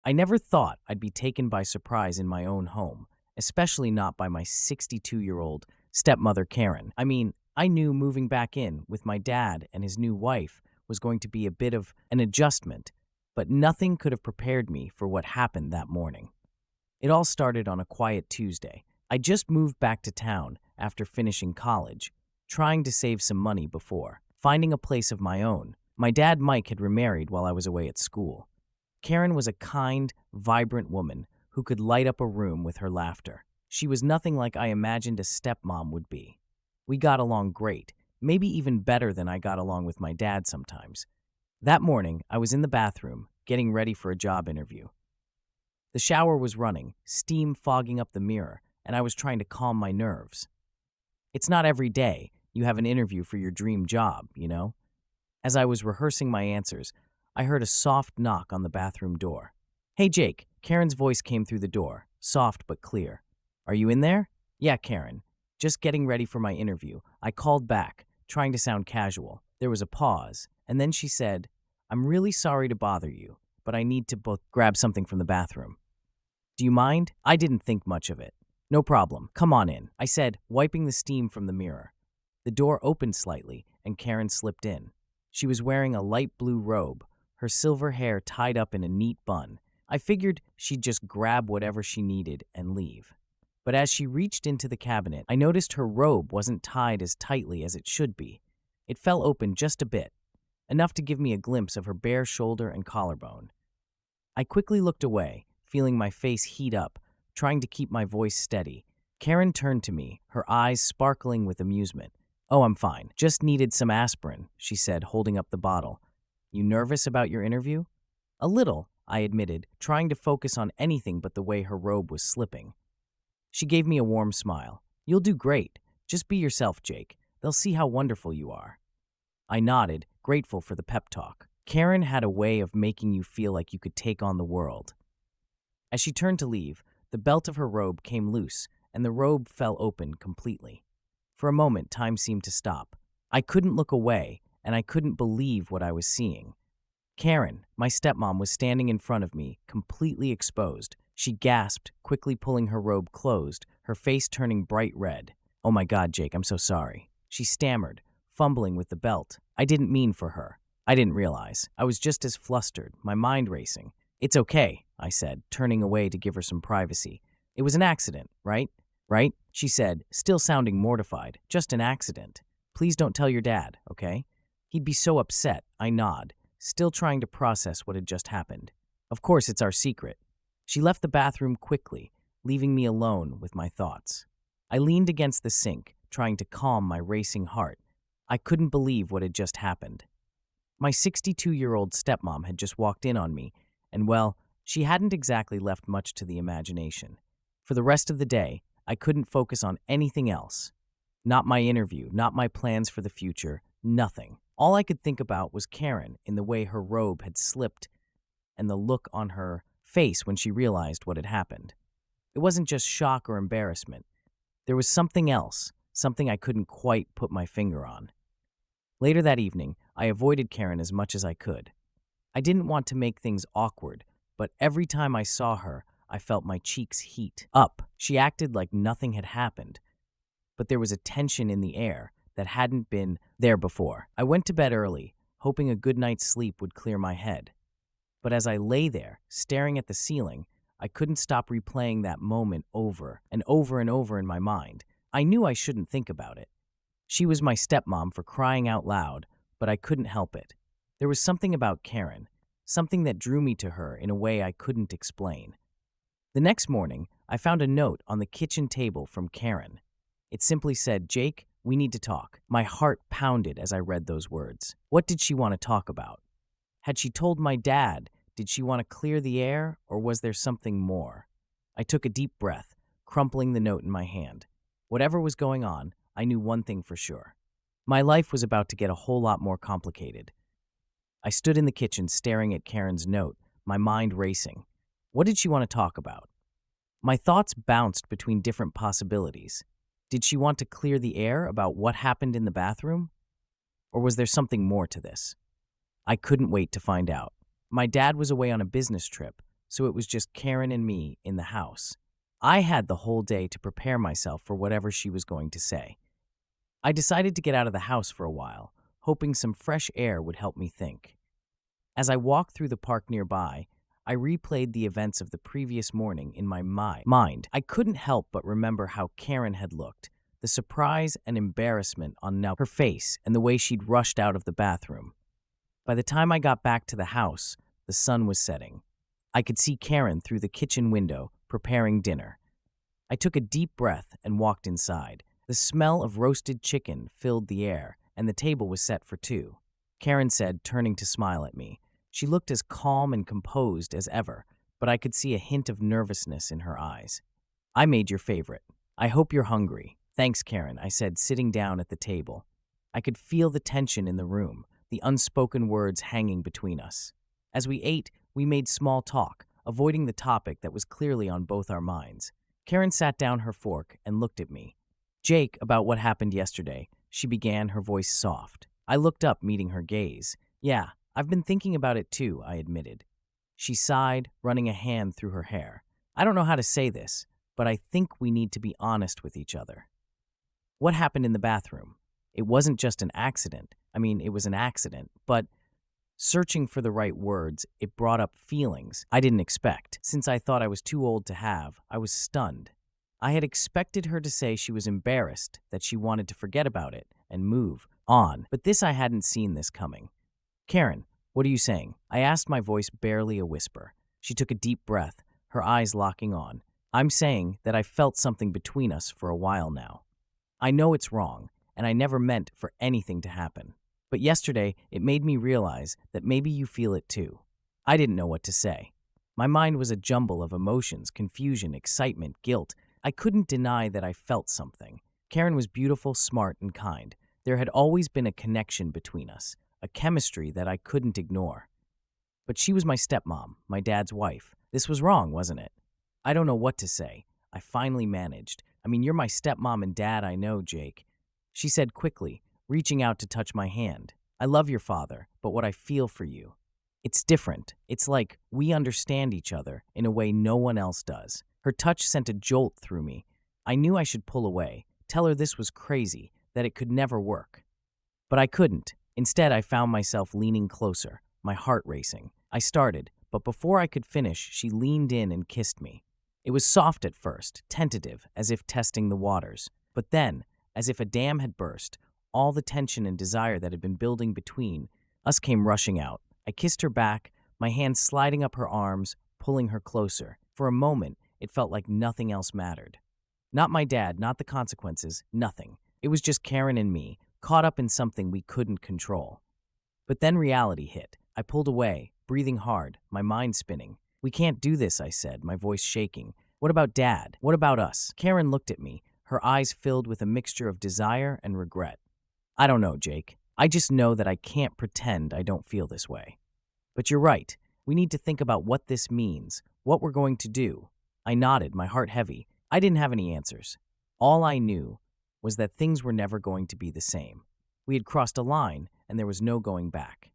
I never thought I'd be taken by surprise in my own home, especially not by my 62-year-old stepmother, Karen. I mean, I knew moving back in with my dad and his new wife was going to be a bit of an adjustment, but nothing could have prepared me for what happened that morning. It all started on a quiet Tuesday. I just moved back to town after finishing college, trying to save some money before finding a place of my own. My dad, Mike, had remarried while I was away at school. Karen was a kind, vibrant woman who could light up a room with her laughter. She was nothing like I imagined a stepmom would be. We got along great, maybe even better than I got along with my dad sometimes. That morning, I was in the bathroom, getting ready for a job interview. The shower was running, steam fogging up the mirror, and I was trying to calm my nerves. It's not every day you have an interview for your dream job, you know? As I was rehearsing my answers, I heard a soft knock on the bathroom door. "Hey, Jake," Karen's voice came through the door, soft but clear. "Are you in there?" "Yeah, Karen. Just getting ready for my interview." I called back, trying to sound casual. There was a pause, and then she said, "I'm really sorry to bother you, but I need to both grab something from the bathroom. Do you mind?" I didn't think much of it. "No problem. Come on in," I said, wiping the steam from the mirror. The door opened slightly, and Karen slipped in. She was wearing a light blue robe, her silver hair tied up in a neat bun. I figured she'd just grab whatever she needed and leave. But as she reached into the cabinet, I noticed her robe wasn't tied as tightly as it should be. It fell open just a bit, enough to give me a glimpse of her bare shoulder and collarbone. I quickly looked away, feeling my face heat up, trying to keep my voice steady. Karen turned to me, her eyes sparkling with amusement. "Oh, I'm fine. Just needed some aspirin," she said, holding up the bottle. "You nervous about your interview?" "A little," I admitted, trying to focus on anything but the way her robe was slipping. She gave me a warm smile. "You'll do great. Just be yourself, Jake. They'll see how wonderful you are." I nodded, grateful for the pep talk. Karen had a way of making you feel like you could take on the world. As she turned to leave, the belt of her robe came loose, and the robe fell open completely. For a moment, time seemed to stop. I couldn't look away, and I couldn't believe what I was seeing. Karen, my stepmom, was standing in front of me, completely exposed. She gasped, quickly pulling her robe closed, her face turning bright red. "Oh my God, Jake, I'm so sorry," she stammered, fumbling with the belt. I didn't mean for her. I didn't realize. I was just as flustered, my mind racing. "It's okay," I said, turning away to give her some privacy. "It was an accident, right?" "Right?" she said, still sounding mortified. "Just an accident. Please don't tell your dad, okay? He'd be so upset." I nod, still trying to process what had just happened. "Of course, it's our secret." She left the bathroom quickly, leaving me alone with my thoughts. I leaned against the sink, trying to calm my racing heart. I couldn't believe what had just happened. My 62-year-old stepmom had just walked in on me, and well, she hadn't exactly left much to the imagination. For the rest of the day, I couldn't focus on anything else. Not my interview, not my plans for the future, nothing. All I could think about was Karen in the way her robe had slipped and the look on her face when she realized what had happened. It wasn't just shock or embarrassment. There was something else, something I couldn't quite put my finger on. Later that evening, I avoided Karen as much as I could. I didn't want to make things awkward, but every time I saw her, I felt my cheeks heat up. She acted like nothing had happened, but there was a tension in the air that hadn't been there before. I went to bed early, hoping a good night's sleep would clear my head. But as I lay there, staring at the ceiling, I couldn't stop replaying that moment over and over and over in my mind. I knew I shouldn't think about it. She was my stepmom, for crying out loud, but I couldn't help it. There was something about Karen, something that drew me to her in a way I couldn't explain. The next morning, I found a note on the kitchen table from Karen. It simply said, "Jake, we need to talk." My heart pounded as I read those words. What did she want to talk about? Had she told my dad? Did she want to clear the air, or was there something more? I took a deep breath, crumpling the note in my hand. Whatever was going on, I knew one thing for sure. My life was about to get a whole lot more complicated. I stood in the kitchen staring at Karen's note, my mind racing. What did she want to talk about? My thoughts bounced between different possibilities. Did she want to clear the air about what happened in the bathroom? Or was there something more to this? I couldn't wait to find out. My dad was away on a business trip, so it was just Karen and me in the house. I had the whole day to prepare myself for whatever she was going to say. I decided to get out of the house for a while, hoping some fresh air would help me think. As I walked through the park nearby, I replayed the events of the previous morning in my mind. I couldn't help but remember how Karen had looked, the surprise and embarrassment on her face, and the way she'd rushed out of the bathroom. By the time I got back to the house, the sun was setting. I could see Karen through the kitchen window, preparing dinner. I took a deep breath and walked inside. The smell of roasted chicken filled the air, and the table was set for two. Karen said, turning to smile at me. She looked as calm and composed as ever, but I could see a hint of nervousness in her eyes. "I made your favorite. I hope you're hungry." "Thanks, Karen," I said, sitting down at the table. I could feel the tension in the room, the unspoken words hanging between us. As we ate, we made small talk, avoiding the topic that was clearly on both our minds. Karen sat down her fork and looked at me. "Jake, about what happened yesterday," she began, her voice soft. I looked up, meeting her gaze. "Yeah, I've been thinking about it too," I admitted. She sighed, running a hand through her hair. "I don't know how to say this, but I think we need to be honest with each other." "What happened in the bathroom?" "It wasn't just an accident. It was an accident, but..." Searching for the right words, it brought up feelings I didn't expect. Since I thought I was too old to have, I was stunned. I had expected her to say she was embarrassed, that she wanted to forget about it and move on, but I hadn't seen this coming. "Karen, what are you saying?" I asked, my voice barely a whisper. She took a deep breath, her eyes locking on. "I'm saying that I felt something between us for a while now. I know it's wrong, and I never meant for anything to happen. But yesterday, it made me realize that maybe you feel it too." I didn't know what to say. My mind was a jumble of emotions, confusion, excitement, guilt. I couldn't deny that I felt something. Karen was beautiful, smart, and kind. There had always been a connection between us, a chemistry that I couldn't ignore. But she was my stepmom, my dad's wife. This was wrong, wasn't it? "I don't know what to say," I finally managed. "You're my stepmom and dad, I know, Jake," she said quickly, reaching out to touch my hand. "I love your father, but what I feel for you, it's different. It's like we understand each other in a way no one else does." Her touch sent a jolt through me. I knew I should pull away, tell her this was crazy, that it could never work. But I couldn't. Instead, I found myself leaning closer, my heart racing. I started, but before I could finish, she leaned in and kissed me. It was soft at first, tentative, as if testing the waters. But then, as if a dam had burst, all the tension and desire that had been building between us came rushing out. I kissed her back, my hands sliding up her arms, pulling her closer. For a moment, it felt like nothing else mattered. Not my dad, not the consequences, nothing. It was just Karen and me, caught up in something we couldn't control. But then reality hit. I pulled away, breathing hard, my mind spinning. "We can't do this," I said, my voice shaking. "What about Dad? What about us?" Karen looked at me, her eyes filled with a mixture of desire and regret. "I don't know, Jake. I just know that I can't pretend I don't feel this way. But you're right. We need to think about what this means, what we're going to do." I nodded, my heart heavy. I didn't have any answers. All I knew was that things were never going to be the same. We had crossed a line, and there was no going back.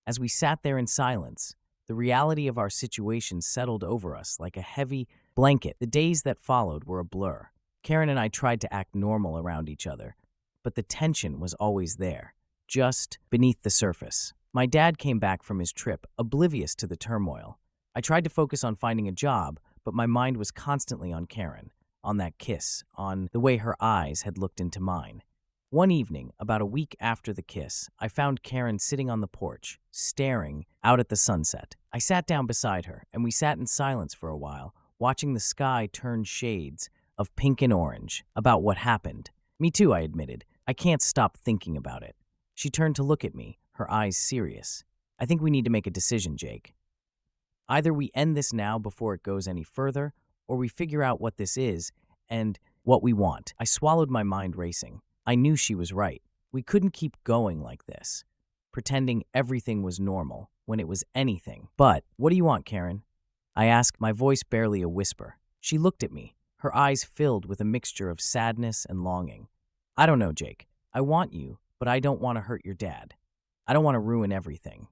As we sat there in silence, the reality of our situation settled over us like a heavy blanket. The days that followed were a blur. Karen and I tried to act normal around each other, but the tension was always there, just beneath the surface. My dad came back from his trip, oblivious to the turmoil. I tried to focus on finding a job, but my mind was constantly on Karen, on that kiss, on the way her eyes had looked into mine. One evening, about a week after the kiss, I found Karen sitting on the porch, staring out at the sunset. I sat down beside her, and we sat in silence for a while, watching the sky turn shades of pink and orange. About what happened. "Me too," I admitted. "I can't stop thinking about it." She turned to look at me, her eyes serious. "I think we need to make a decision, Jake. Either we end this now before it goes any further, or we figure out what this is and what we want." I swallowed, my mind racing. I knew she was right. We couldn't keep going like this, pretending everything was normal when it was anything. "But what do you want, Karen?" I asked, my voice barely a whisper. She looked at me, her eyes filled with a mixture of sadness and longing. "I don't know, Jake. I want you, but I don't want to hurt your dad. I don't want to ruin everything."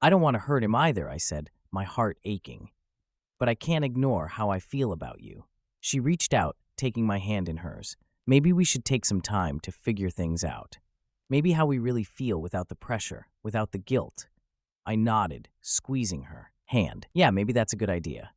"I don't want to hurt him either," I said, my heart aching. but I can't ignore how I feel about you." She reached out, taking my hand in hers. "Maybe we should take some time to figure things out. Maybe how we really feel without the pressure, without the guilt." I nodded, squeezing her hand. "Yeah, maybe that's a good idea."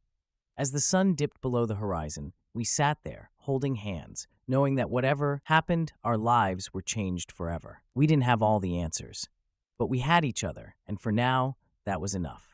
As the sun dipped below the horizon, we sat there, holding hands, knowing that whatever happened, our lives were changed forever. We didn't have all the answers, but we had each other, and for now, that was enough.